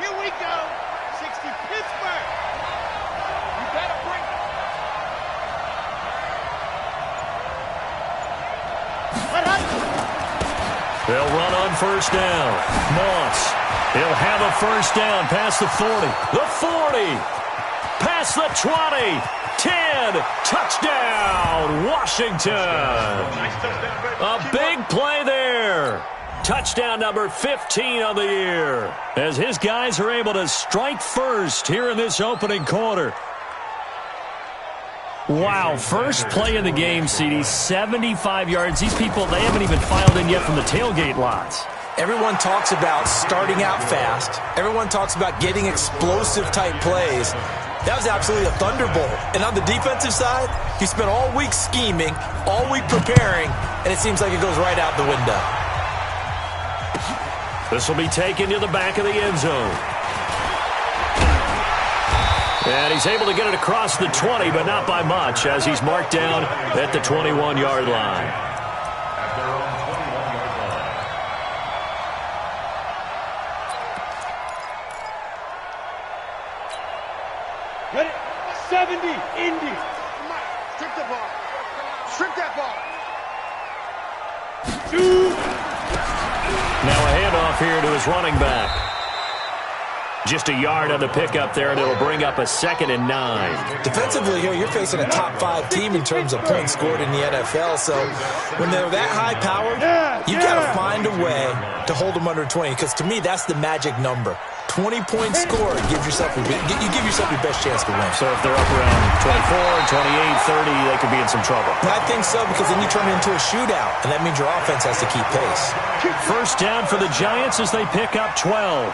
Here we go. 60 Pittsburgh. You better bring it. They'll run on first down. Moss. He'll have a first down past the 40. The 40. Past the 20. 10. Touchdown, Washington. A big play there. Touchdown number 15 on the year, as his guys are able to strike first here in this opening quarter. Wow, first play of the game, CD, 75 yards. These people, they haven't even filed in yet from the tailgate lots. Everyone talks about starting out fast. Everyone talks about getting explosive-type plays. That was absolutely a thunderbolt. And on the defensive side, he spent all week scheming, all week preparing, and it seems like it goes right out the window. This will be taken to the back of the end zone. And he's able to get it across the 20, but not by much, as he's marked down at the 21-yard line. Ready? 70, Indy. Strip the ball. Strip that ball. Two. Now a handoff here to his running back. Just a yard on the pickup there, and it'll bring up a 2nd and 9. Defensively here, you're facing a top-5 team in terms of points scored in the NFL, so when they're that high-powered, you've got to find a way to hold them under 20, because to me, that's the magic number. 20 points scored, you give yourself your best chance to win. So if they're up around 24, 28, 30, they could be in some trouble. I think so, because then you turn it into a shootout, and that means your offense has to keep pace. First down for the Giants as they pick up 12.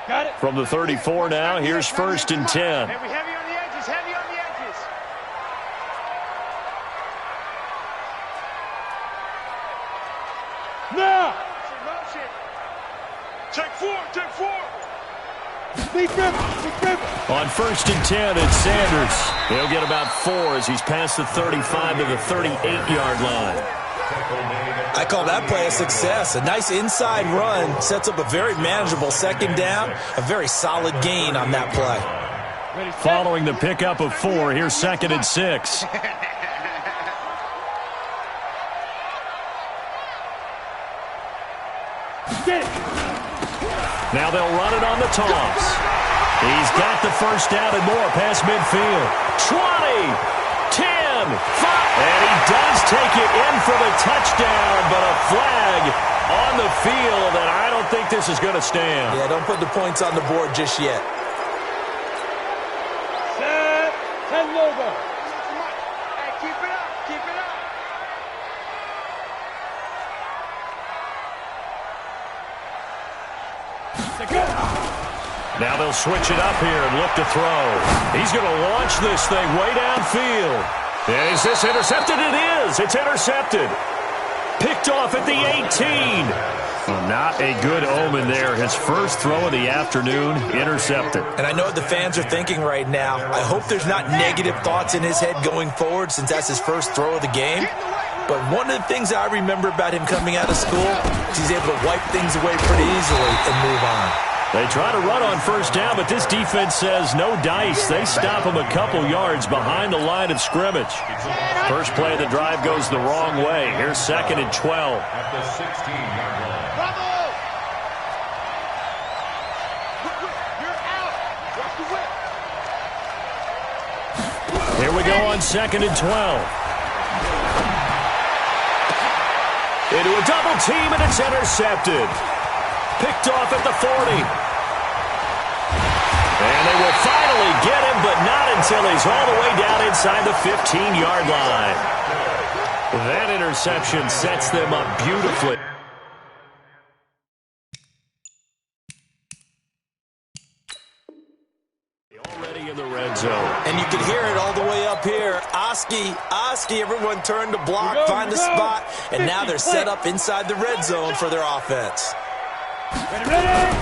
Got it. From the 34 now, here's 1st and 10. Heavy on the edges, heavy on the edges. Now. Take 4, take 4. Deep rip. On 1st and 10, it's Sanders. He'll get about 4 as he's past the 35 to the 38-yard line. I call that play a success. A nice inside run sets up a very manageable 2nd down, a very solid gain on that play. Following the pickup of 4, here's 2nd and 6. Now they'll run it on the toss. He's got the first down and more past midfield. 20, 10, 5. And he does take it in for the touchdown, but a flag on the field, and I don't think this is going to stand. Yeah, don't put the points on the board just yet. Set, and over. Hey, keep it up, keep it up. Now they'll switch it up here and look to throw. He's going to launch this thing way downfield. Is this intercepted? It is. It's intercepted. Picked off at the 18. Well, not a good omen there. His first throw of the afternoon, intercepted. And I know what the fans are thinking right now. I hope there's not negative thoughts in his head going forward since that's his first throw of the game. But one of the things I remember about him coming out of school is he's able to wipe things away pretty easily and move on. They try to run on first down, but this defense says no dice. They stop him a couple yards behind the line of scrimmage. First play of the drive goes the wrong way. Here's 2nd and 12. At the 16-yard line. Bravo! You're out. Drop the whip. Here we go on 2nd and 12. Into a double team, and it's intercepted. Picked off at the 40. And they will finally get him, but not until he's all the way down inside the 15-yard line. That interception sets them up beautifully. Already in the red zone. And you can hear it all the way up here. Oski, everyone turned to block, find a spot, and now they're set up inside the red zone for their offense. Ready.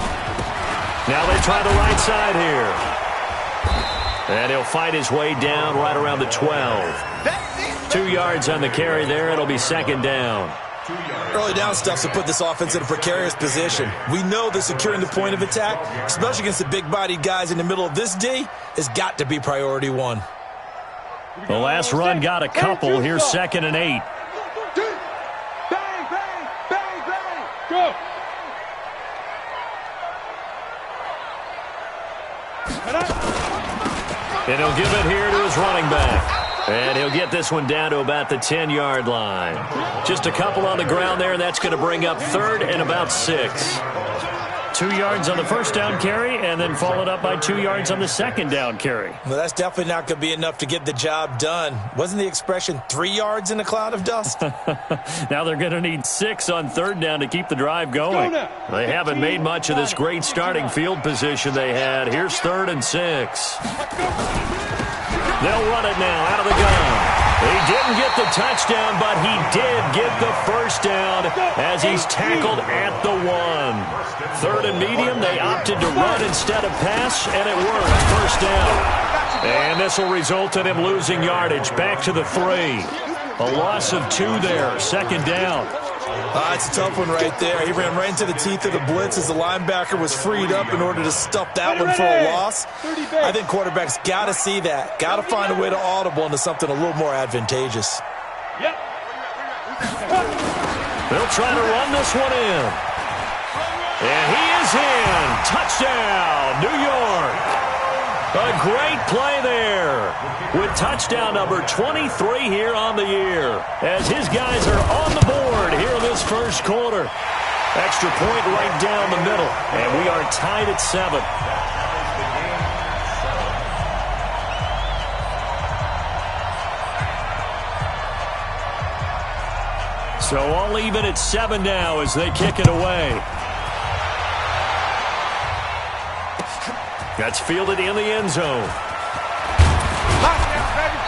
Now they try the right side here. And he'll fight his way down right around the 12. 2 yards on the carry there. It'll be second down. Early down stuff to put this offense in a precarious position. We know that securing the point of attack, especially against the big-bodied guys in the middle of this D, has got to be priority one. The last run got a couple. Here's 2nd and 8. Bang, bang, bang, bang. Go. And he'll give it here to his running back. And he'll get this one down to about the 10-yard line. Just a couple on the ground there, and that's going to bring up 3rd and about 6. 2 yards on the first down carry, and then followed up by 2 yards on the second down carry. Well, that's definitely not going to be enough to get the job done. Wasn't the expression 3 yards in a cloud of dust? Now they're going to need 6 on 3rd down to keep the drive going. They haven't made much of this great starting field position they had. Here's 3rd and 6. They'll run it now out of the gun. He didn't get the touchdown, but he did get the first down as he's tackled at the 1. 3rd and medium, they opted to run instead of pass, and it worked. First down. And this will result in him losing yardage. Back to the 3. A loss of 2 there. 2nd down. It's a tough one right there. He ran right into the teeth of the blitz as the linebacker was freed up in order to stuff that one for a loss. I think quarterbacks got to see that. Got to find a way to audible into something a little more advantageous. They'll try to run this one in. And he is in. Touchdown, New York. A great play there with touchdown number 23 here on the year as his guys are on the board here in this first quarter. Extra point right down the middle, and we are tied at 7. So all even at 7 now as they kick it away. That's fielded in the end zone.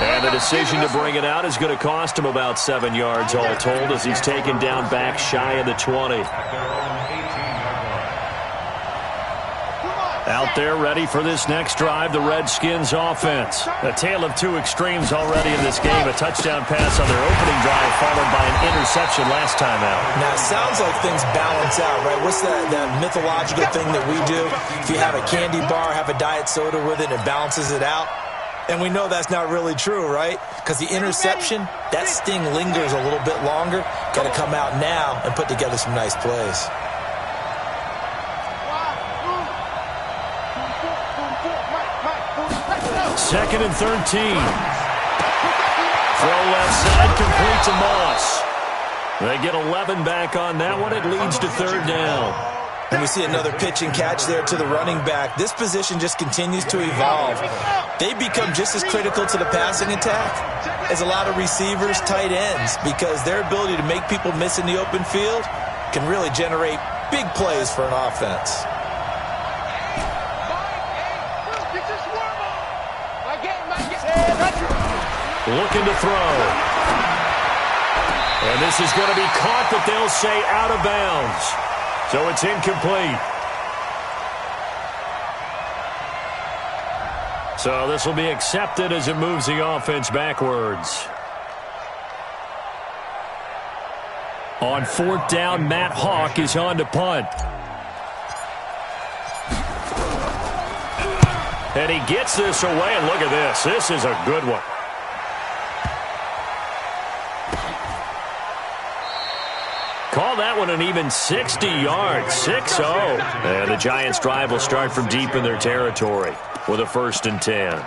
And the decision to bring it out is going to cost him about 7 yards all told as he's taken down back shy of the 20. Out there ready for this next drive, the Redskins offense. A tale of 2 extremes already in this game. A touchdown pass on their opening drive followed by an interception last time out. Now, it sounds like things balance out, right? What's that mythological thing that we do? If you have a candy bar, have a diet soda with it, it balances it out. And we know that's not really true, right? Because the interception, that sting lingers a little bit longer. Got to come out now and put together some nice plays. Second and 13. Throw left side, complete to Moss. They get 11 back on that one. It leads to 3rd down. And we see another pitch and catch there to the running back. This position just continues to evolve. They become just as critical to the passing attack as a lot of receivers, tight ends, because their ability to make people miss in the open field can really generate big plays for an offense. Looking to throw. And this is going to be caught, but they'll say out of bounds. So it's incomplete. So this will be accepted as it moves the offense backwards. On 4th down, Matt Hawk is on to punt. And he gets this away, and look at this. This is a good one. Call that one an even 60 yards, 6-0. And the Giants' drive will start from deep in their territory with a 1st and 10.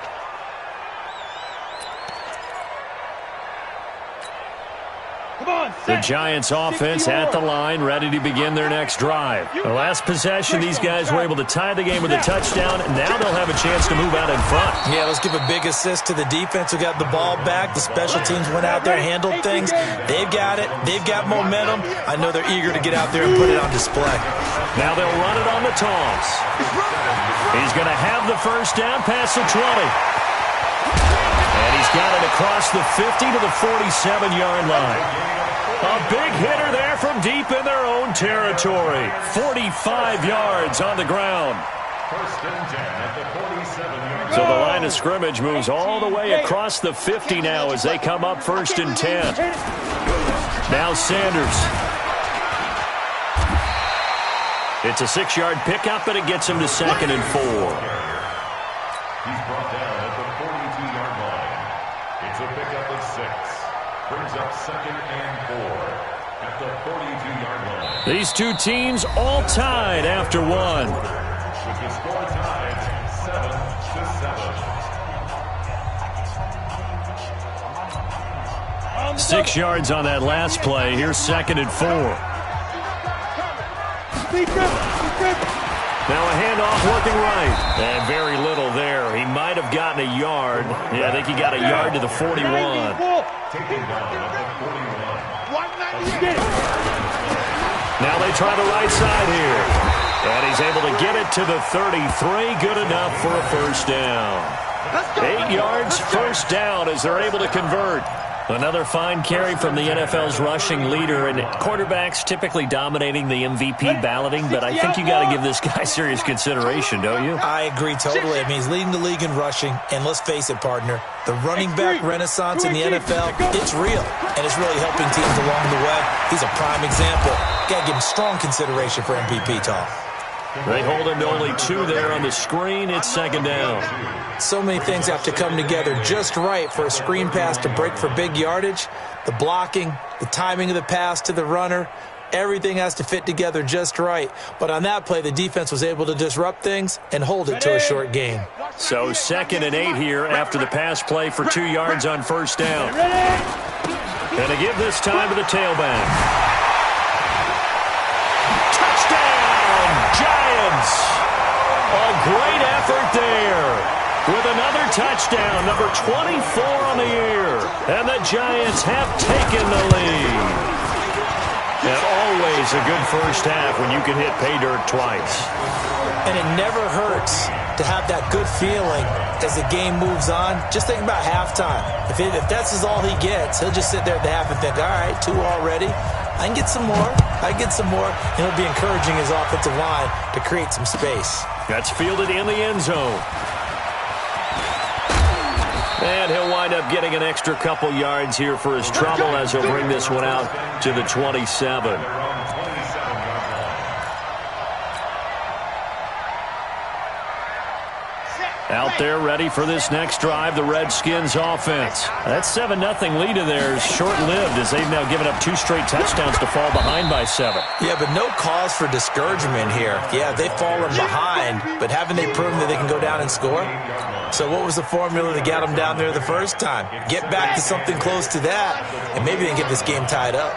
The Giants offense at the line, ready to begin their next drive. The last possession, these guys were able to tie the game with a touchdown, and now they'll have a chance to move out in front. Yeah, let's give a big assist to the defense who got the ball back. The special teams went out there, handled things. They've got it. They've got momentum. I know they're eager to get out there and put it on display. Now they'll run it on the toss. He's going to have the first down past the 20. And he's got it across the 50 to the 47-yard line. A big hitter there from deep in their own territory. 45 yards on the ground. First and 10 at the 47-yard. So the line of scrimmage moves all the way across the 50 now as they come up first and 10. Now Sanders. It's a 6-yard pickup, and it gets him to 2nd and 4. He's brought down at the 42-yard line. It's a pickup of 6. Brings up 2nd and 4 at the 42-yard line. These two teams all tied after one. With the score tied 7-7. 6 yards on that last play. Here's 2nd and 4. Now a handoff working right. And very little there. He might have gotten a yard. Yeah, I think he got a yard to the 41. Taking down at the 41. Now they try the right side here. And he's able to get it to the 33. Good enough for a first down. 8 yards, first down as they're able to convert. Another fine carry from the NFL's rushing leader, and quarterbacks typically dominating the MVP balloting, but I think you got to give this guy serious consideration, don't you? I agree totally. I mean, he's leading the league in rushing, and let's face it, partner, the running back renaissance in the NFL, it's real, and it's really helping teams along the way. He's a prime example. Got to give him strong consideration for MVP talk. They hold him to only 2 there on the screen. It's 2nd down. So many things have to come together just right for a screen pass to break for big yardage. The blocking, the timing of the pass to the runner, everything has to fit together just right. But on that play, the defense was able to disrupt things and hold it to a short gain. So 2nd and 8 here after the pass play for 2 yards on first down. And to give this time to the tailback. Giants. A great effort there with another touchdown, number 24 on the year. And the Giants have taken the lead. And always a good first half when you can hit pay dirt twice. And it never hurts to have that good feeling as the game moves on. Just think about halftime. If that's all he gets, he'll just sit there at the half and think, all right, 2 already. I can get some more. I can get some more. And he'll be encouraging his offensive line to create some space. That's fielded in the end zone. And he'll wind up getting an extra couple yards here for his trouble as he'll bring this one out to the 27. Out there ready for this next drive, the Redskins offense. That 7-0 lead of theirs short-lived as they've now given up 2 straight touchdowns to fall behind by 7. Yeah, but no cause for discouragement here. Yeah, they've fallen behind, but haven't they proven that they can go down and score? So what was the formula that got them down there the first time? Get back to something close to that, and maybe they can get this game tied up.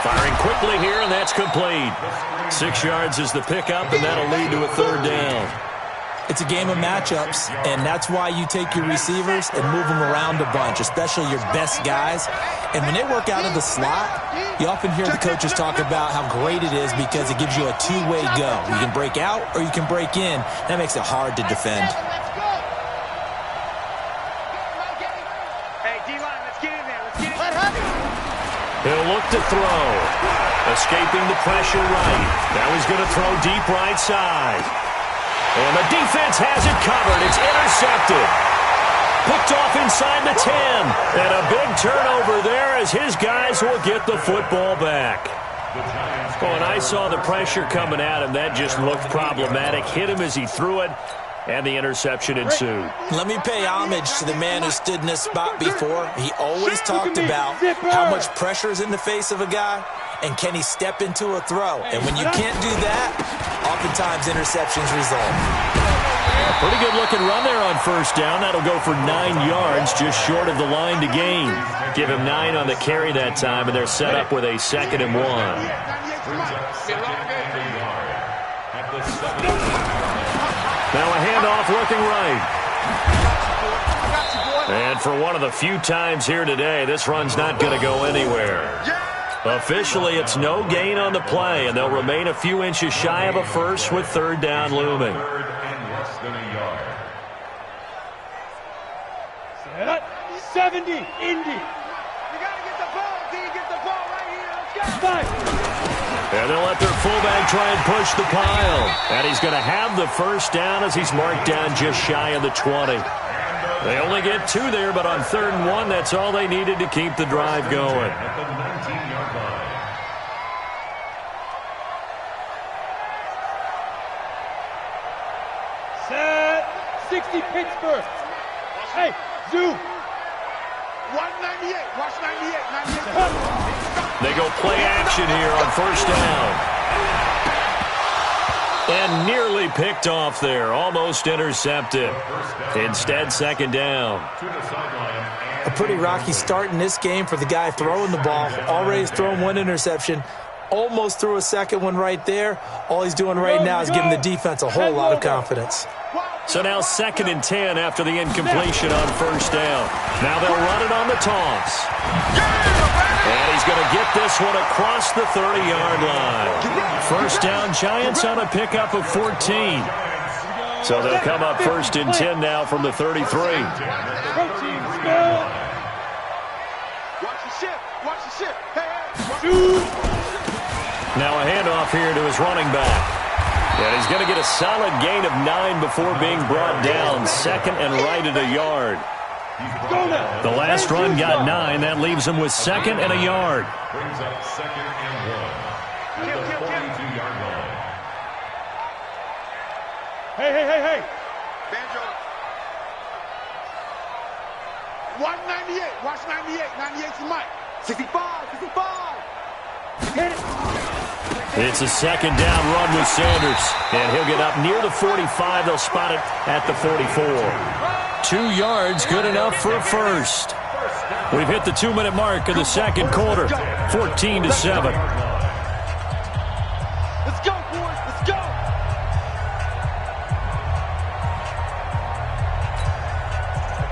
Firing quickly here, and that's complete. 6 yards is the pickup, and that'll lead to a 3rd down. It's a game of matchups, and that's why you take your receivers and move them around a bunch, especially your best guys. And when they work out of the slot, you often hear the coaches talk about how great it is because it gives you a 2-way go. You can break out or you can break in. That makes it hard to defend. Hey, D-line, let's get in there. Let's get in there. He'll look to throw. Escaping the pressure right. Now he's going to throw deep right side. And the defense has it covered. It's intercepted. Picked off inside the 10. And a big turnover there as his guys will get the football back. Oh, and I saw the pressure coming at him. That just looked problematic. Hit him as he threw it. And the interception ensued. Let me pay homage to the man who stood in this spot before. He always talked about how much pressure is in the face of a guy, and can he step into a throw. And when you can't do that, oftentimes interceptions result. A pretty good-looking run there on first down. That'll go for 9 yards, just short of the line to gain. Give him 9 on the carry that time, and they're set up with a 2nd and 1. Now a handoff looking right. And for one of the few times here today, this run's not going to go anywhere. Officially, it's no gain on the play, and they'll remain a few inches shy of a first with 3rd down looming. 70, Indy. You got to get the ball, D. Get the ball right here. Let's And they'll let their fullback try and push the pile. And he's going to have the first down as he's marked down just shy of the 20. They only get 2 there, but on 3rd and 1, that's all they needed to keep the drive going. At the 19-yard line. Set. 60 Pittsburgh. Hey, zoom. 198. Watch 98. They go play action here on 1st down. And nearly picked off there. Almost intercepted. Instead, 2nd down. A pretty rocky start in this game for the guy throwing the ball. Already has thrown 1 interception. Almost threw a 2nd one right there. All he's doing right now is giving the defense a whole lot of confidence. So now 2nd and 10 after the incompletion on 1st down. Now they'll run it on the toss. And he's going to get this one across the 30-yard line. 1st down, Giants on a pickup of 14. So they'll come up 1st and 10 now from the 33. Watch the ship. Watch the ship. Now a handoff here to his running back. And he's going to get a solid gain of 9 before being brought down. 2nd and right at a yard. The last run got 9. That leaves him with 2nd and a yard. Brings up 2nd and 1 at the 42-yard line. Hey. Banjo. 198. Watch 98. 98's the mic. 65. It's a 2nd down run with Sanders. And he'll get up near the 45. They'll spot it at the 44. 2 yards, good enough for a first. We've hit the 2-minute mark of the 2nd quarter. 14-7. Let's go, boys. Let's go.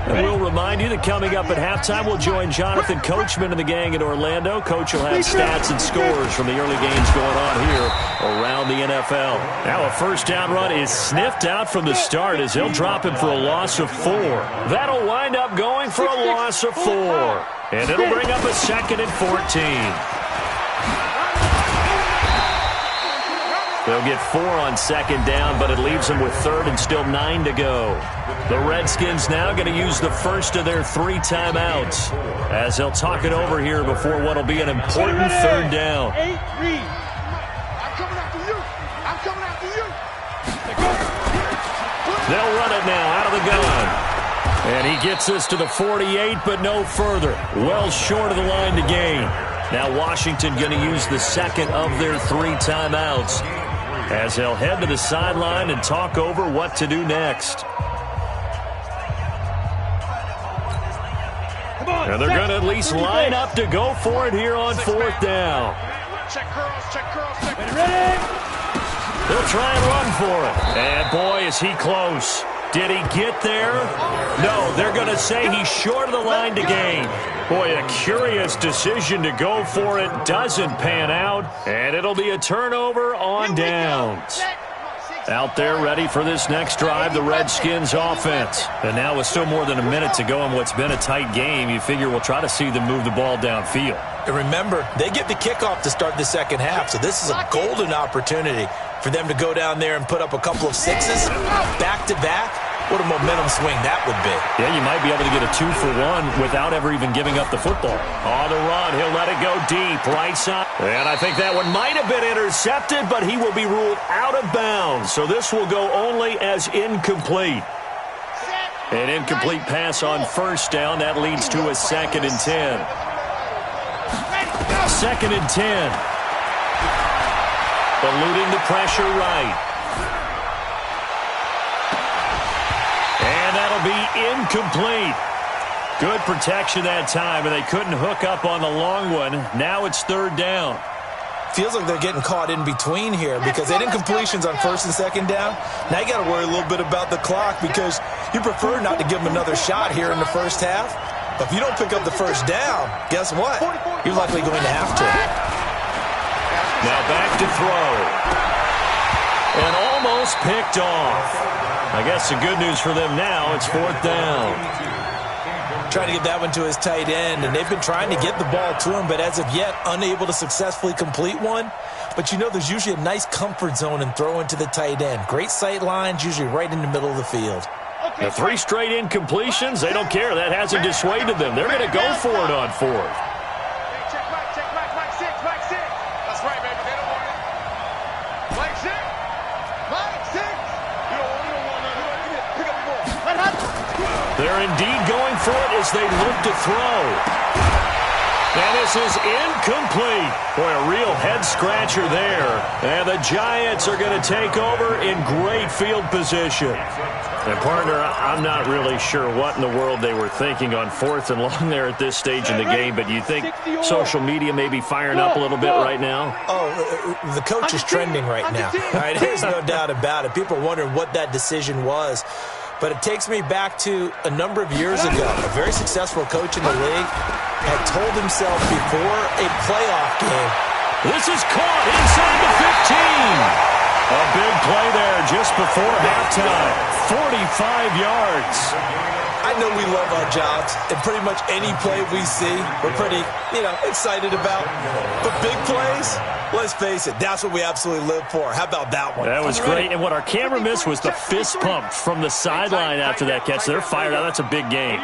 And we'll remind you that coming up at halftime, we'll join Jonathan Coachman and the gang in Orlando. Coach will have stats and scores from the early games going on here around the NFL. Now a 1st down run is sniffed out from the start as he'll drop him for a loss of 4. That'll wind up going for a loss of 4. And it'll bring up a 2nd and 14. They'll get 4 on 2nd down, but it leaves them with 3rd and still 9 to go. The Redskins now going to use the first of their 3 timeouts as they'll talk it over here before what will be an important 3rd down. 8 read. I'm coming after you. They'll run it now out of the gun. And he gets us to the 48, but no further. Well short of the line to gain. Now Washington going to use the 2nd of their 3 timeouts as they'll head to the sideline and talk over what to do next. And they're going to at least line up to go for it here on 4th down. Check curls. Ready? They'll try and run for it. And boy, is he close. Did he get there? No, they're going to say he's short of the line to gain. Boy, a curious decision to go for it. Doesn't pan out. And it'll be a turnover on downs. Out there ready for this next drive, the Redskins offense. And now with still more than a minute to go in what's been a tight game, you figure we'll try to see them move the ball downfield. And remember, they get the kickoff to start the 2nd half, so this is a golden opportunity for them to go down there and put up a couple of 6s back-to-back. What a momentum swing that would be. Yeah, you might be able to get a 2-for-1 without ever even giving up the football. On the run, he'll let it go deep, right side. And I think that one might have been intercepted, but he will be ruled out of bounds. So this will go only as incomplete. An incomplete pass on 1st down. That leads to a 2nd and 10. 2nd and 10. Eluding the pressure right. And that'll be incomplete. Good protection that time, and they couldn't hook up on the long one. Now it's 3rd down. Feels like they're getting caught in between here because they did incompletions on 1st and 2nd down. Now you got to worry a little bit about the clock because you prefer not to give them another shot here in the 1st half. But if you don't pick up the 1st down, guess what? You're likely going to have to. Now back to throw. And almost picked off. I guess the good news for them now, it's 4th down. trying to get that one to his tight end, and they've been trying to get the ball to him, but as of yet, unable to successfully complete one. But you know there's usually a nice comfort zone in throwing to the tight end. Great sight lines, usually right in the middle of the field. The 3 straight incompletions, they don't care. That hasn't dissuaded them. They're going to go for it on 4th. Check Mike 6. That's right, baby. They don't want it. Mike 6. You don't want it. Pick up the ball. They're indeed going for it as they look to throw. And this is incomplete. Boy, a real head-scratcher there. And the Giants are going to take over in great field position. And, partner, I'm not really sure what in the world they were thinking on 4th and long there at this stage in the game, but you think social media may be firing up a little bit right now? Oh, the coach is trending right now. All right, there's no doubt about it. People are wondering what that decision was. But it takes me back to a number of years ago. A very successful coach in the league had told himself before a playoff game. This is caught inside the 15. A big play there just before halftime. 45 yards. I know we love our jobs, and pretty much any play we see, we're pretty, excited about. But big plays, let's face it, that's what we absolutely live for. How about that one? That was great, and what our camera missed was the fist pump from the sideline after that catch. They're fired out. That's a big game.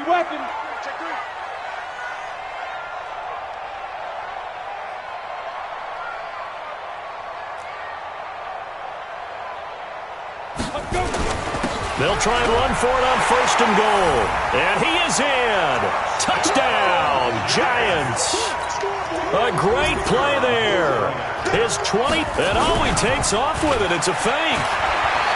They'll try and run for it on 1st and goal. And he is in. Touchdown, Giants. A great play there. His 20, and he takes off with it. It's a fake.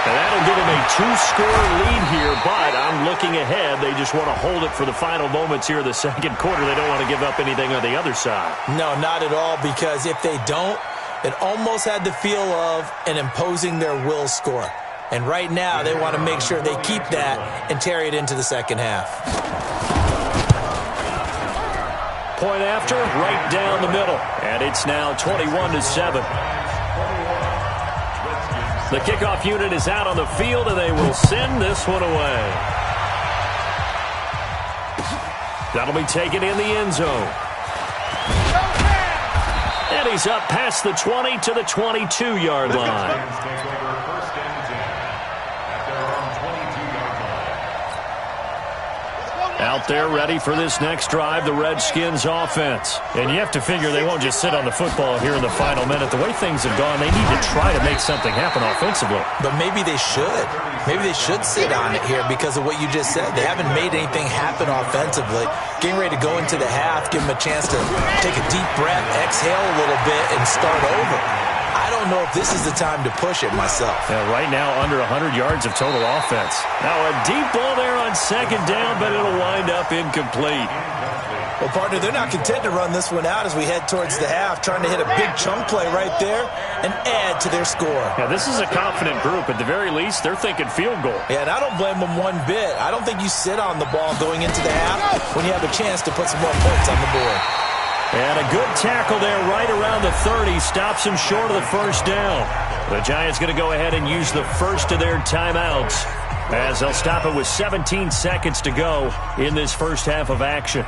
And that'll give him a 2-score lead here, but I'm looking ahead. They just want to hold it for the final moments here of the 2nd quarter. They don't want to give up anything on the other side. No, not at all, because if they don't, it almost had the feel of an imposing their will score. And right now, they want to make sure they keep that and carry it into the 2nd half. Point after, right down the middle. And it's now 21-7. The kickoff unit is out on the field, and they will send this one away. That'll be taken in the end zone. And he's up past the 20 to the 22-yard line. Out there ready for this next drive, the Redskins offense. And you have to figure they won't just sit on the football here in the final minute. The way things have gone, they need to try to make something happen offensively. But maybe they should. Maybe they should sit on it here because of what you just said. They haven't made anything happen offensively. Getting ready to go into the half, give them a chance to take a deep breath, exhale a little bit, and start over. I don't know if this is the time to push it myself. Yeah, right now, under 100 yards of total offense. Now, a deep ball there on 2nd down, but it'll wind up incomplete. Well, partner, they're not content to run this one out as we head towards the half, trying to hit a big chunk play right there and add to their score. Yeah, this is a confident group. At the very least, they're thinking field goal. Yeah, and I don't blame them one bit. I don't think you sit on the ball going into the half when you have a chance to put some more points on the board. And a good tackle there right around the 30. Stops him short of the 1st down. The Giants going to go ahead and use the first of their timeouts as they'll stop it with 17 seconds to go in this first half of action.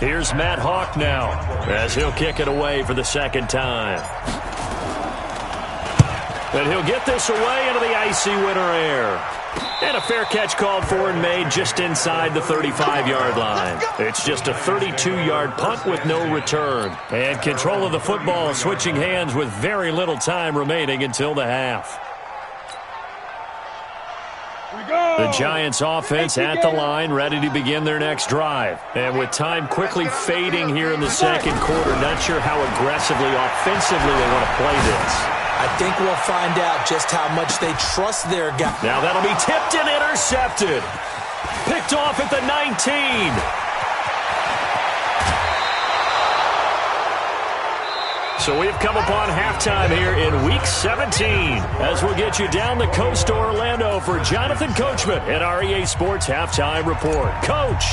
Here's Matt Hawk now as he'll kick it away for the 2nd time. And he'll get this away into the icy winter air. And a fair catch called for and made just inside the 35-yard line. It's just a 32-yard punt with no return. And control of the football switching hands with very little time remaining until the half. The Giants offense at the line, ready to begin their next drive. And with time quickly fading here in the 2nd quarter, not sure how aggressively, offensively they want to play this. I think we'll find out just how much they trust their guy. Now that'll be tipped and intercepted. Picked off at the 19. So we've come upon halftime here in Week 17 as we'll get you down the coast to Orlando for Jonathan Coachman at our EA Sports Halftime Report. Coach,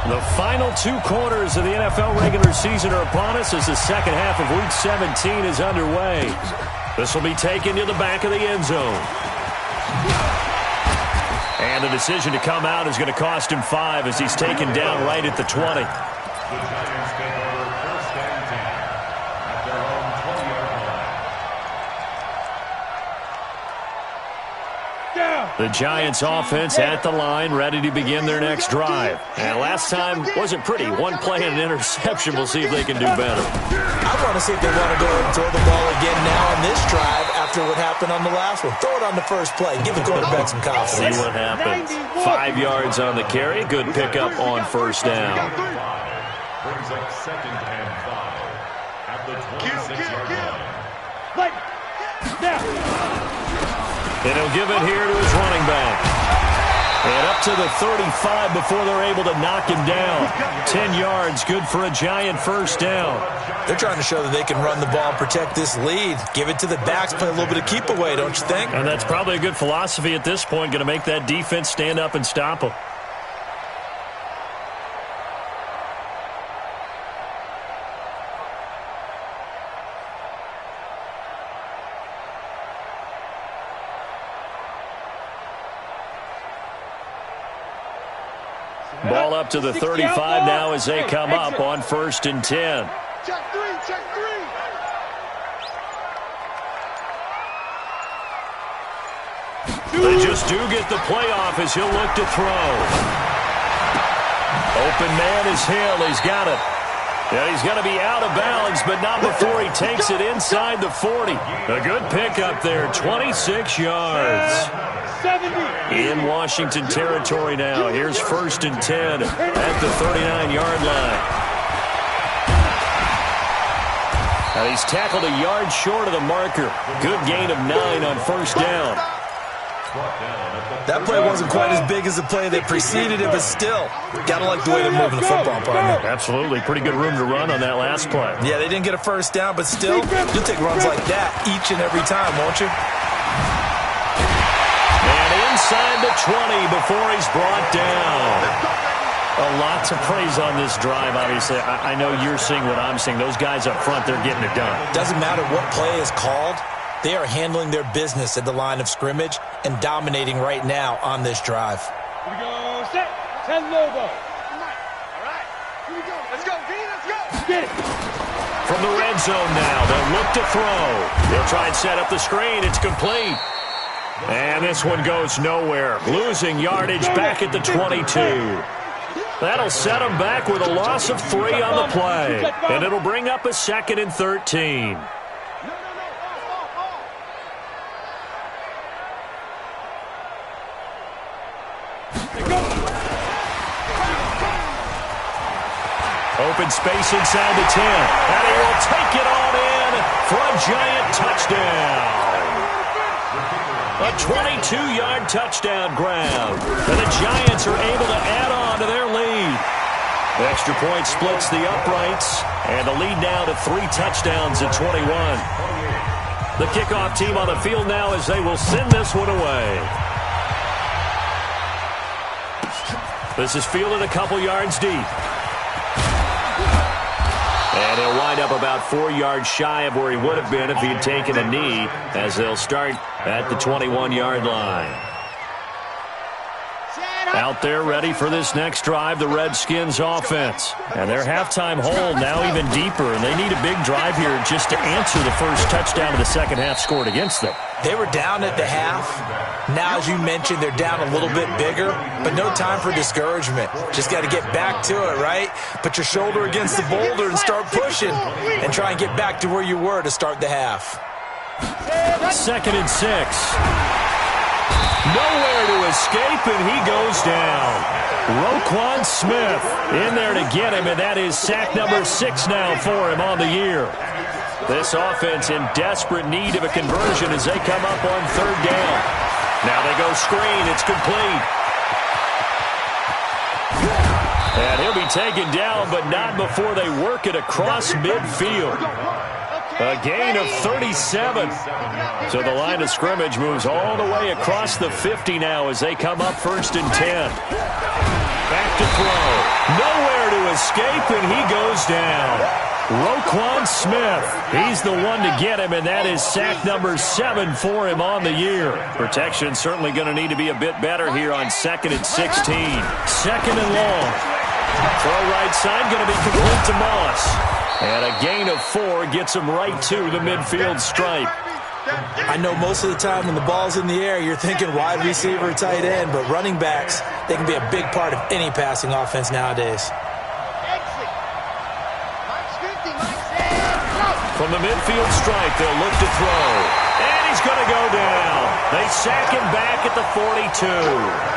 the final 2 quarters of the NFL regular season are upon us as the 2nd half of Week 17 is underway. This will be taken to the back of the end zone. And the decision to come out is going to cost him 5 as he's taken down right at the 20. The Giants take over 1st and 10 at their own 20-yard line. The Giants offense at the line, ready to begin their next drive. And last time wasn't pretty. One play and an interception. We'll see if they can do better. I want to see if they want to go ahead and throw the ball again now on this drive after what happened on the last one. Throw it on the first play. Give the quarterback some confidence. See what happens. 5 yards on the carry. Good pickup on 1st down. Brings up 2nd and 5 at the 26-yard line. And he'll give it here to his running back. And up to the 35 before they're able to knock him down. 10 yards, good for a Giant 1st down. They're trying to show that they can run the ball and protect this lead. Give it to the backs, play a little bit of keep away, don't you think? And that's probably a good philosophy at this point, going to make that defense stand up and stop them. Ball up to the 35 now as they come up on 1st and 10. Check 3, check 3. They just do get the playoff as he'll look to throw. Open man is Hill. He's got it. Yeah, he's going to be out of bounds, but not before he takes it inside the 40. A good pickup there, 26 yards. In Washington territory now. Here's 1st and 10 at the 39-yard line. Now he's tackled a yard short of the marker. Good gain of 9 on 1st down. That play wasn't quite as big as the play that preceded it, but still, gotta like the way they're moving the football, partner. Absolutely. Pretty good room to run on that last play. Yeah, they didn't get a 1st down, but still, you'll take runs like that each and every time, won't you? And inside the 20 before he's brought down. A lot to praise on this drive, obviously. I know you're seeing what I'm seeing. Those guys up front, they're getting it done. Doesn't matter what play is called. They are handling their business at the line of scrimmage and dominating right now on this drive. Here we go, set, 10 logo. All right, here we go. Let's go, V, let's go. Get it. From the red zone now, they'll look to throw. They'll try and set up the screen. It's complete. And this one goes nowhere. Losing yardage back at the 22. That'll set them back with a loss of 3 on the play. And it'll bring up a 2nd and 13. Open space inside the 10. And he will take it on in for a Giant touchdown. A 22-yard touchdown grab. And the Giants are able to add on to their lead. The extra point splits the uprights. And the lead now to 3 touchdowns at 21. The kickoff team on the field now as they will send this one away. This is fielded a couple yards deep. And he'll wind up about 4 yards shy of where he would have been if he had taken a knee, as they'll start at the 21-yard line. Out there ready for this next drive, the Redskins offense. And their halftime hole now even deeper, and they need a big drive here just to answer the first touchdown of the second half scored against them. They were down at the half. Now, as you mentioned, they're down a little bit bigger, but no time for discouragement. Just got to get back to it, right? Put your shoulder against the boulder and start pushing and try and get back to where you were to start the half. 2nd and 6. Nowhere to escape, and he goes down. Roquan Smith in there to get him, and that is sack number 6 now for him on the year. This offense in desperate need of a conversion as they come up on 3rd down. Now they go screen. It's complete. And he'll be taken down, but not before they work it across midfield. A gain of 37. So the line of scrimmage moves all the way across the 50 now as they come up 1st and 10. Back to throw. Nowhere to escape, and he goes down. Roquan Smith. He's the one to get him, and that is sack number 7 for him on the year. Protection certainly going to need to be a bit better here on 2nd and 16. 2nd and long. Throw right side going to be complete to Moss. And a gain of 4 gets him right to the midfield stripe. I know most of the time when the ball's in the air, you're thinking wide receiver, tight end, but running backs, they can be a big part of any passing offense nowadays. From the midfield stripe, they'll look to throw. And he's going to go down. They sack him back at the 42.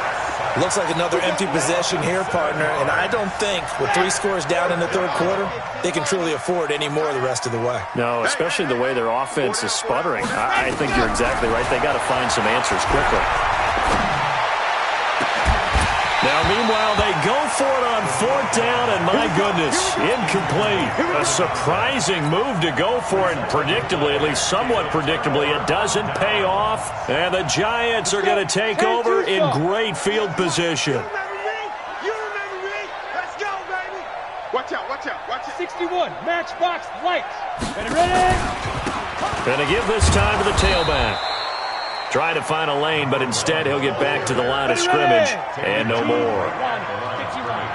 Looks like another empty possession here, partner, and I don't think with 3 scores down in the 3rd quarter, they can truly afford any more the rest of the way. No, especially the way their offense is sputtering. I think you're exactly right. They got to find some answers quickly. Now, meanwhile, they go for it on 4th down, and my goodness, incomplete. A surprising move to go for it, and predictably, at least somewhat predictably, it doesn't pay off. And the Giants are going to take over in great field position. You remember me? Let's go, baby. Watch out, watch out, watch out. 61, matchbox lights. Ready? Going to give this time to the tailback. Try to find a lane, but instead he'll get back to the line of scrimmage. And no more.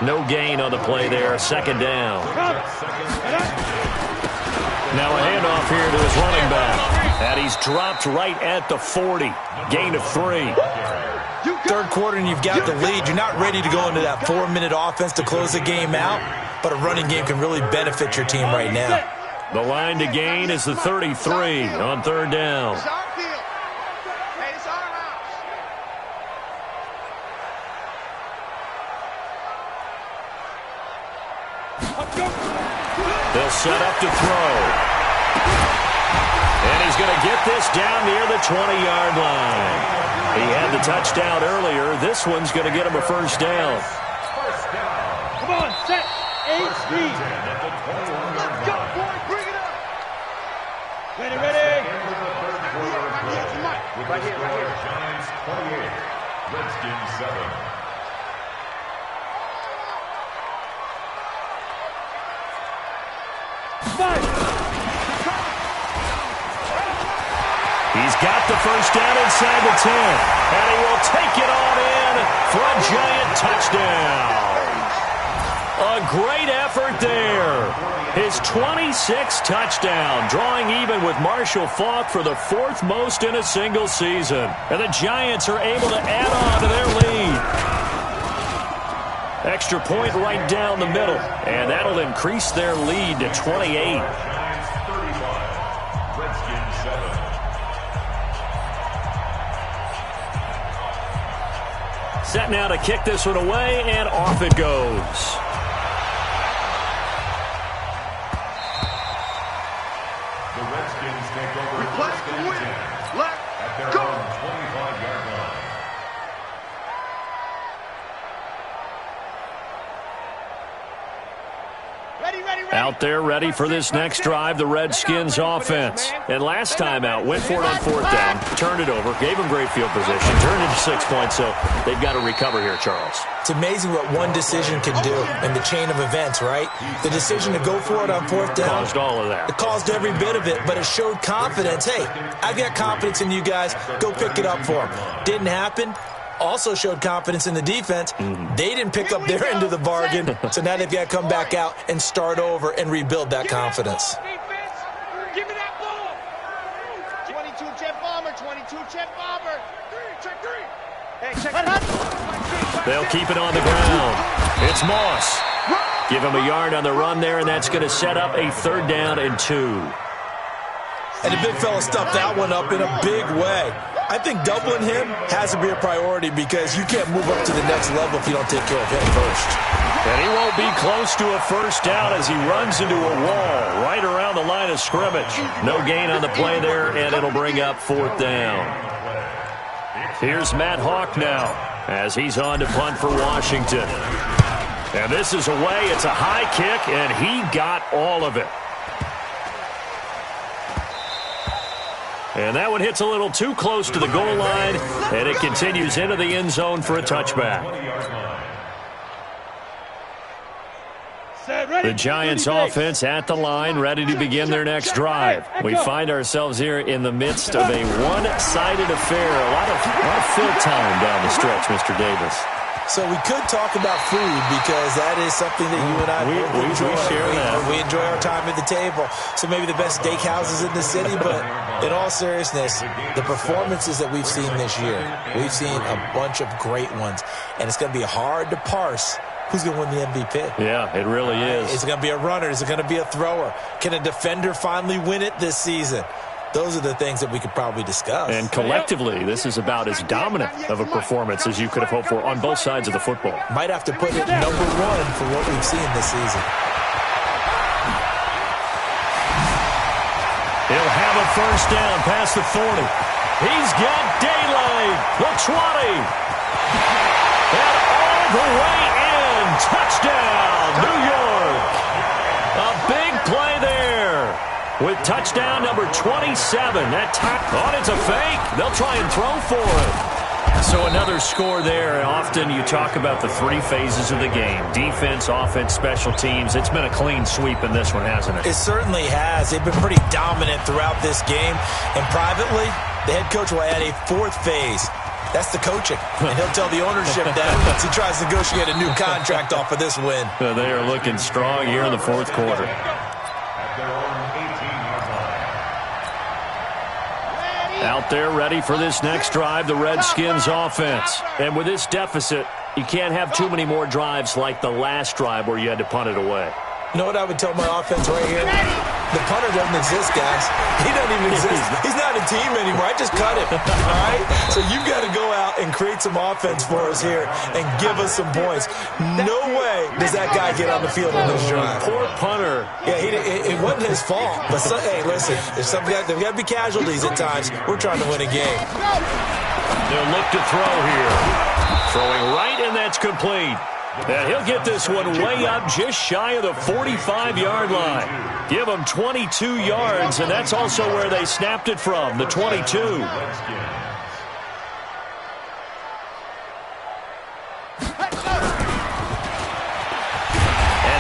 No gain on the play there. 2nd down. Now a handoff here to his running back. And he's dropped right at the 40. Gain of 3. 3rd quarter and you've got the lead. You're not ready to go into that 4-minute offense to close the game out, but a running game can really benefit your team right now. The line to gain is the 33 on 3rd down. They'll set up to throw. And he's going to get this down near the 20-yard line. He had the touchdown earlier. This one's going to get him a 1st down. Come on, set, 8 speed. Let's go, boy, bring it up. Ready. Right here. Giants 28, Redskins 7. He's got the 1st down inside the 10. And he will take it on in for a Giant touchdown. A great effort there. His 26th touchdown, drawing even with Marshall Faulk for the 4th most in a single season. And the Giants are able to add on to their lead. Extra point right down the middle. And that'll increase their lead to 28. Set now to kick this one away, and off it goes. The Redskins take over first and 10 at their own 25-yard line. Out there ready for this next drive, the Redskins offense. And last time out, went for it on 4th down, turned it over, gave them great field position, turned it to 6 points, so they've got to recover here, Charles. It's amazing what one decision can do in the chain of events, right? The decision to go for it on 4th down. Caused all of that. It caused every bit of it, but it showed confidence. Hey, I've got confidence in you guys. Go pick it up for them. Didn't happen. Also showed confidence in the defense. They didn't pick up their end of the bargain, so now they've got to come back out and start over and rebuild that confidence. Give me that ball. 22 jet bomber, 22 jet bomber. Check 3. Hey, check. They'll keep it on the ground. It's Moss. Give him a yard on the run there, and that's going to set up a 3rd down and 2. And the big fella stuffed that one up in a big way. I think doubling him has to be a priority because you can't move up to the next level if you don't take care of him first. And he won't be close to a 1st down as he runs into a wall right around the line of scrimmage. No gain on the play there, and it'll bring up 4th down. Here's Matt Hawk now as he's on to punt for Washington. And this is away. It's a high kick, and he got all of it. And that one hits a little too close to the goal line, and it continues into the end zone for a touchback. Set, ready. The Giants offense at the line, ready to begin their next drive. We find ourselves here in the midst of a one-sided affair. A lot of fill time down the stretch, Mr. Davis. So we could talk about food because that is something that you and I enjoy. We share that. We enjoy our time at the table. So maybe the best steakhouses in the city, but in all seriousness, the performances that we've seen this year, we've seen a bunch of great ones, and it's going to be hard to parse who's going to win the MVP. Yeah, it really is. Is it going to be a runner? Is it going to be a thrower? Can a defender finally win it this season? Those are the things that we could probably discuss. And collectively, this is about as dominant of a performance as you could have hoped for on both sides of the football. Might have to put it #1 for what we've seen this season. He'll have a first down past the 40. He's got daylight. The 20. And all the way in. Touchdown, New York. A big play there. With touchdown number 27. That time. Oh, it's a fake. They'll try and throw for it. So another score there. Often you talk about the three phases of the game. Defense, offense, special teams. It's been a clean sweep in this one, hasn't it? It certainly has. They've been pretty dominant throughout this game. And privately, the head coach will add a fourth phase. That's the coaching. And he'll tell the ownership that as he tries to negotiate a new contract off of this win. They are looking strong here in the fourth quarter. Out there ready for this next drive, the Redskins offense. And with this deficit, you can't have too many more drives like the last drive where you had to punt it away. You know what I would tell my offense right here? The punter doesn't exist, guys. He doesn't even exist. He's not a team anymore. I just cut him, all right? So you've got to go out and create some offense for us here and give us some points. No way does that guy get on the field on this drive. Poor punter. Yeah, it wasn't his fault. But, hey, listen, there's got to be casualties at times. We're trying to win a game. They'll look to throw here. Throwing right, and that's complete. And he'll get this one way up just shy of the 45-yard line. Give him 22 yards, and that's also where they snapped it from, the 22. And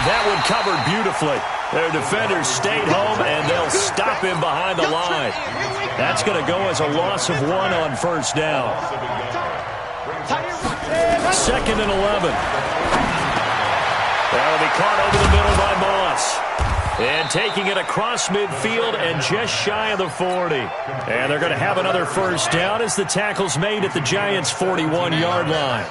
that one covered beautifully. Their defenders stayed home, and they'll stop him behind the line. That's going to go as a loss of 1 on first down. 2nd and 11. That'll be caught over the middle by Moss. And taking it across midfield and just shy of the 40. And they're going to have another first down as the tackle's made at the Giants' 41-yard line.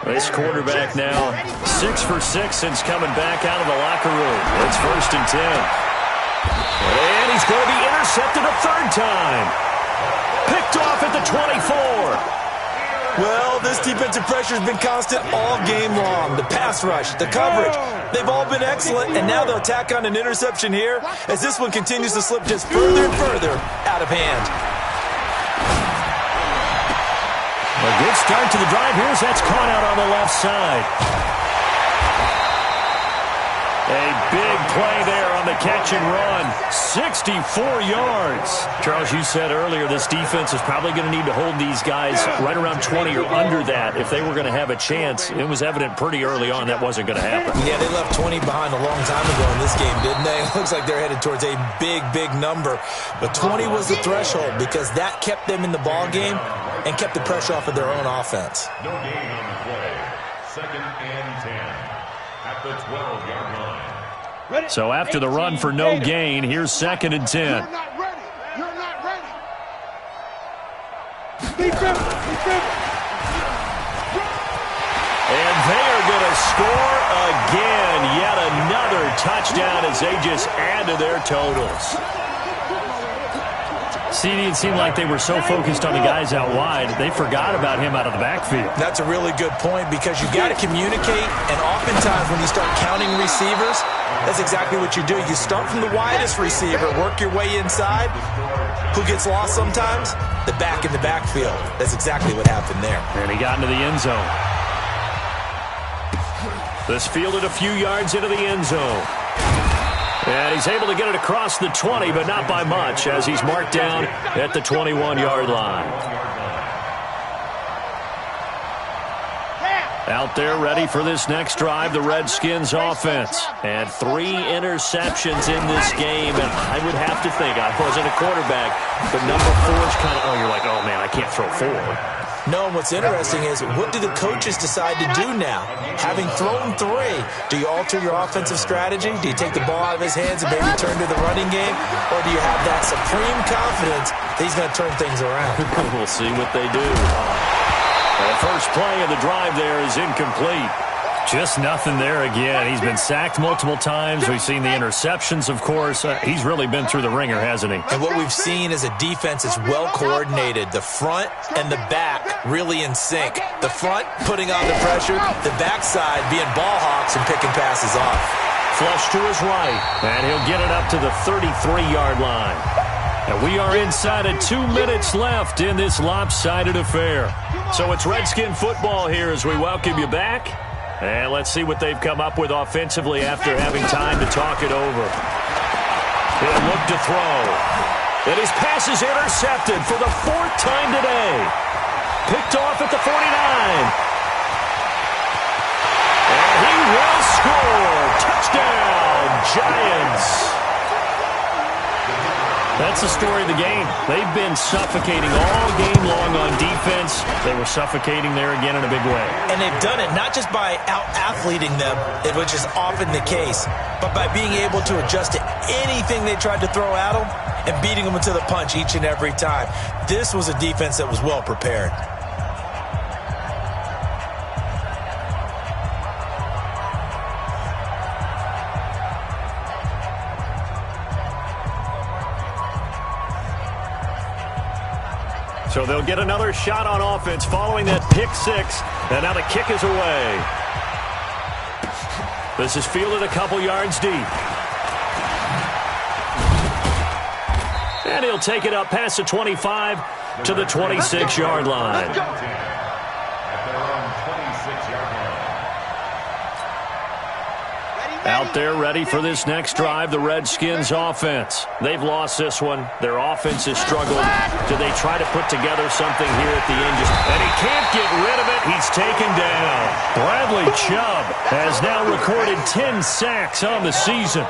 This quarterback now 6 for 6 since coming back out of the locker room. It's 1st and 10. And he's going to be intercepted a third time. Picked off at the 24. Well, this defensive pressure has been constant all game long. The pass rush, the coverage, they've all been excellent, and now they'll tack on an interception here as this one continues to slip just further and further out of hand. A good start to the drive. Here's that's caught out on the left side. A big play there on the catch and run. 64 yards. Charles, you said earlier this defense is probably going to need to hold these guys right around 20 or under that if they were going to have a chance. It was evident pretty early on that wasn't going to happen. Yeah, they left 20 behind a long time ago in this game, didn't they? It looks like they're headed towards a big, big number. But 20 was the threshold because that kept them in the ball game and kept the pressure off of their own offense. No gain on the play. 2nd and 10 at the 12-yard line. So after the run for no gain, here's 2nd and 10. You're not ready. You're not ready. And they are going to score again. Yet another touchdown as they just add to their totals. See, it seemed like they were so focused on the guys out wide, they forgot about him out of the backfield. That's a really good point because you got to communicate, and oftentimes when you start counting receivers, that's exactly what you do. You start from the widest receiver, work your way inside. Who gets lost sometimes? The back in the backfield. That's exactly what happened there. And he got into the end zone. This fielded a few yards into the end zone. And he's able to get it across the 20, but not by much, as he's marked down at the 21-yard line. Out there ready for this next drive, the Redskins offense. And 3 interceptions in this game. And I would have to think, I wasn't a quarterback, but number 4 is kind of, you're like, oh, man, I can't throw 4. No, and what's interesting is, what do the coaches decide to do now? Having thrown 3, do you alter your offensive strategy? Do you take the ball out of his hands and maybe turn to the running game? Or do you have that supreme confidence that he's going to turn things around? We'll see what they do. The first play of the drive there is incomplete. Just nothing there again. He's been sacked multiple times. We've seen the interceptions, of course. He's really been through the ringer, hasn't he? And what we've seen is a defense that's well coordinated. The front and the back really in sync. The front putting on the pressure, the backside being ball hawks and picking passes off. Flush to his right, and he'll get it up to the 33-yard line. And we are inside of 2 minutes left in this lopsided affair. So it's Redskin football here as we welcome you back. And let's see what they've come up with offensively after having time to talk it over. He'll look to throw. And his pass is intercepted for the 4th time today. Picked off at the 49. And he will score. Touchdown, Giants. That's the story of the game. They've been suffocating all game long on defense. They were suffocating there again in a big way. And they've done it not just by out-athleting them, which is often the case, but by being able to adjust to anything they tried to throw at them and beating them into the punch each and every time. This was a defense that was well prepared. So they'll get another shot on offense following that pick 6. And now the kick is away. This is fielded a couple yards deep. And he'll take it up past the 25 to the 26-yard line. At their own 26-yard line. Out there ready for this next drive, the Redskins offense. They've lost this one. Their offense has struggled. Do they try to put together something here at the end? And he can't get rid of it. He's taken down. Bradley Chubb has now recorded 10 sacks on the season.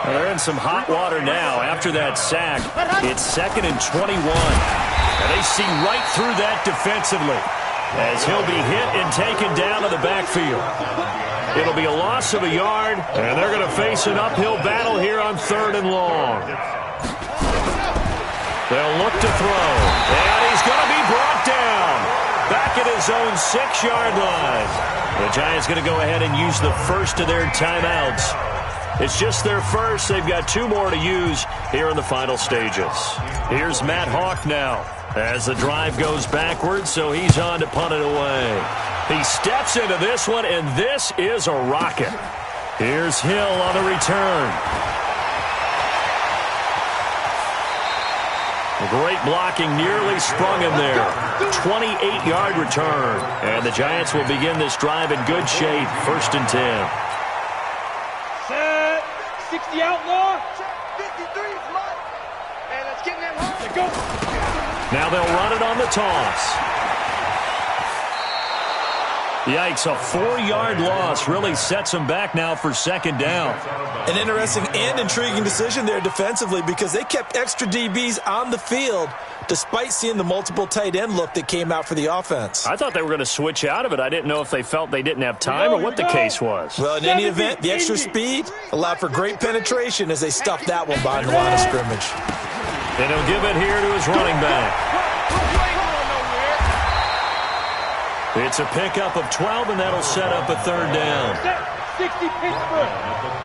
Well, they're in some hot water now. After that sack, it's 2nd and 21. And they see right through that defensively as he'll be hit and taken down to the backfield. It'll be a loss of a yard, and they're going to face an uphill battle here on 3rd and long. They'll look to throw, and he's going to be brought down back at his own 6-yard line. The Giants going to go ahead and use the first of their timeouts. It's just their first. They've got 2 more to use here in the final stages. Here's Matt Hawk now as the drive goes backwards, so he's on to punt it away. He steps into this one, and this is a rocket. Here's Hill on the return. Great blocking, nearly sprung him there. 28-yard return. And the Giants will begin this drive in good shape. 1st and 10. Set. 60 outlaw. 53 is mine. Hey, let's get in that hole. Let's go. Now they'll run it on the toss. Yikes, a 4-yard loss really sets them back now for 2nd down. An interesting and intriguing decision there defensively because they kept extra DBs on the field despite seeing the multiple tight end look that came out for the offense. I thought they were going to switch out of it. I didn't know if they felt they didn't have time or what the case was. Well, in any event, the extra speed allowed for great penetration as they stuffed that one behind the line of scrimmage. And he'll give it here to his running back. It's a pickup of 12, and that'll set up a 3rd down. 60 Pittsburgh.